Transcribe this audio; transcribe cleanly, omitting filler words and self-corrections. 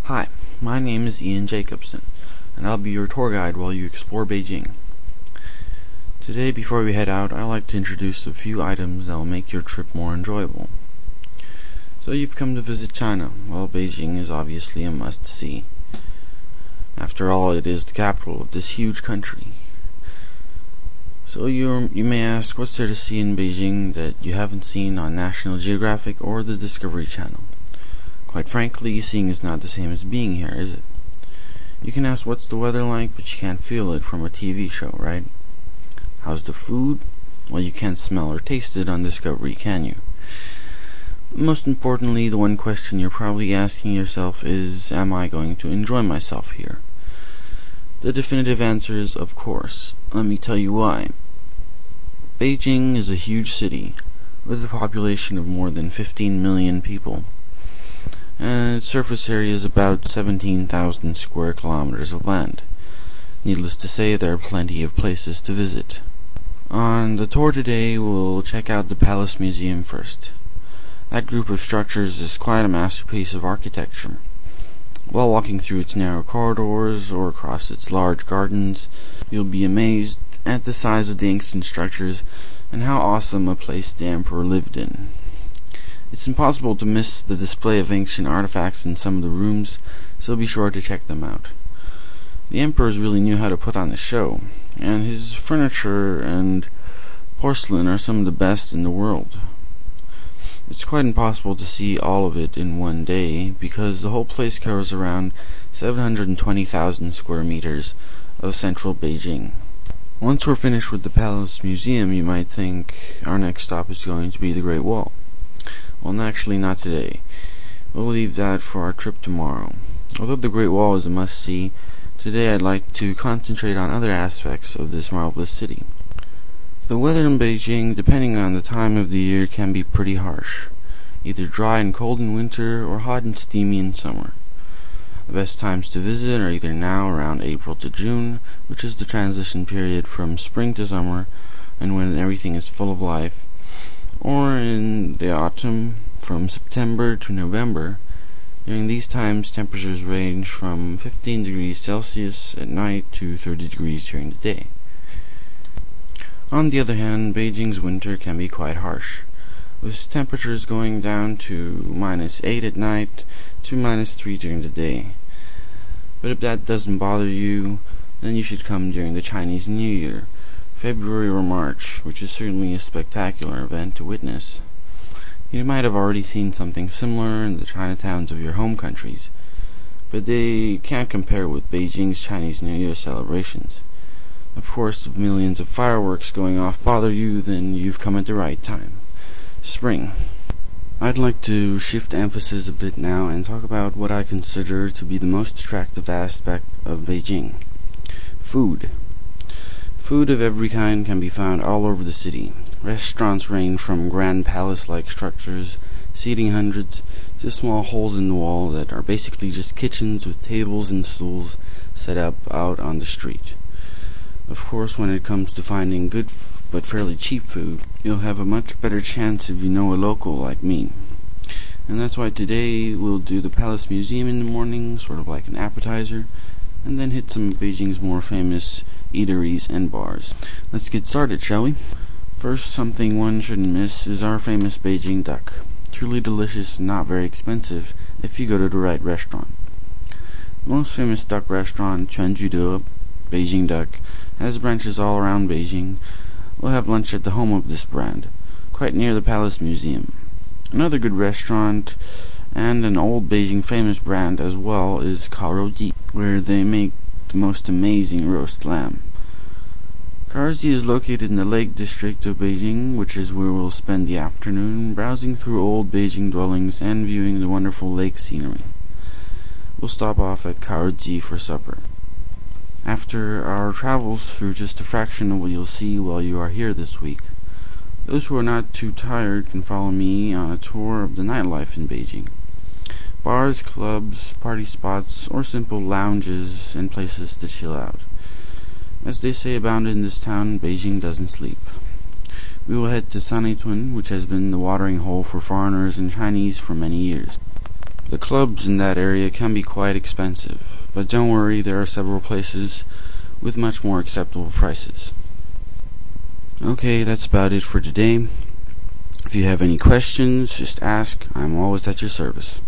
Hi, my name is Ian Jacobson, and I'll be your tour guide while you explore Beijing. Today, before we head out, I'd like to introduce a few items that will make your trip more enjoyable. So you've come to visit China. Well, Beijing is obviously a must-see. After all, it is the capital of this huge country. So you may ask, what's there to see in Beijing that you haven't seen on National Geographic or the Discovery Channel? Quite frankly, seeing is not the same as being here, is it? You can ask what's the weather like, but you can't feel it from a TV show, right? How's the food? Well, you can't smell or taste it on Discovery, can you? Most importantly, the one question you're probably asking yourself is, am I going to enjoy myself here? The definitive answer is, of course. Let me tell you why. Beijing is a huge city, with a population of more than 15 million people. And its surface area is about 17,000 square kilometers of land. Needless to say, there are plenty of places to visit. On the tour today, we'll check out the Palace Museum first. That group of structures is quite a masterpiece of architecture. While walking through its narrow corridors or across its large gardens, you'll be amazed at the size of the ancient structures and how awesome a place the emperor lived in. It's impossible to miss the display of ancient artifacts in some of the rooms, so be sure to check them out. The emperors really knew how to put on a show, and his furniture and porcelain are some of the best in the world. It's quite impossible to see all of it in one day, because the whole place covers around 720,000 square meters of central Beijing. Once we're finished with the Palace Museum, you might think our next stop is going to be the Great Wall. Well, actually not today. We'll leave that for our trip tomorrow. Although the Great Wall is a must-see, today I'd like to concentrate on other aspects of this marvelous city. The weather in Beijing, depending on the time of the year, can be pretty harsh. Either dry and cold in winter, or hot and steamy in summer. The best times to visit are either now, around April to June, which is the transition period from spring to summer, and when everything is full of life, or in the autumn, from September to November. During these times, temperatures range from 15 degrees Celsius at night to 30 degrees during the day. On the other hand, Beijing's winter can be quite harsh, with temperatures going down to -8 at night to -3 during the day. But if that doesn't bother you, then you should come during the Chinese New Year, February or March, which is certainly a spectacular event to witness. You might have already seen something similar in the Chinatowns of your home countries, but they can't compare with Beijing's Chinese New Year celebrations. Of course, if millions of fireworks going off bother you, then you've come at the right time. Spring. I'd like to shift emphasis a bit now and talk about what I consider to be the most attractive aspect of Beijing. Food. Food of every kind can be found all over the city. Restaurants range from grand palace-like structures, seating hundreds, to small holes in the wall that are basically just kitchens with tables and stools set up out on the street. Of course, when it comes to finding good but fairly cheap food, you'll have a much better chance if you know a local like me. And that's why today we'll do the Palace Museum in the morning, sort of like an appetizer, and then hit some of Beijing's more famous eateries and bars. Let's get started, shall we? First, something one shouldn't miss is our famous Beijing duck. Truly delicious and not very expensive if you go to the right restaurant. The most famous duck restaurant, Quanjude Beijing Duck, has branches all around Beijing. We'll have lunch at the home of this brand, quite near the Palace Museum. Another good restaurant, and an old Beijing famous brand as well, is Kaorouji, where they make the most amazing roast lamb. Kaorouji is located in the Lake District of Beijing, which is where we'll spend the afternoon browsing through old Beijing dwellings and viewing the wonderful lake scenery. We'll stop off at Kaorouji for supper. After our travels through just a fraction of what you'll see while you are here this week, those who are not too tired can follow me on a tour of the nightlife in Beijing. Bars, clubs, party spots, or simple lounges and places to chill out. As they say abound in this town, Beijing doesn't sleep. We will head to Sanlitun, which has been the watering hole for foreigners and Chinese for many years. The clubs in that area can be quite expensive, but don't worry, there are several places with much more acceptable prices. Okay, that's about it for today. If you have any questions, just ask. I'm always at your service.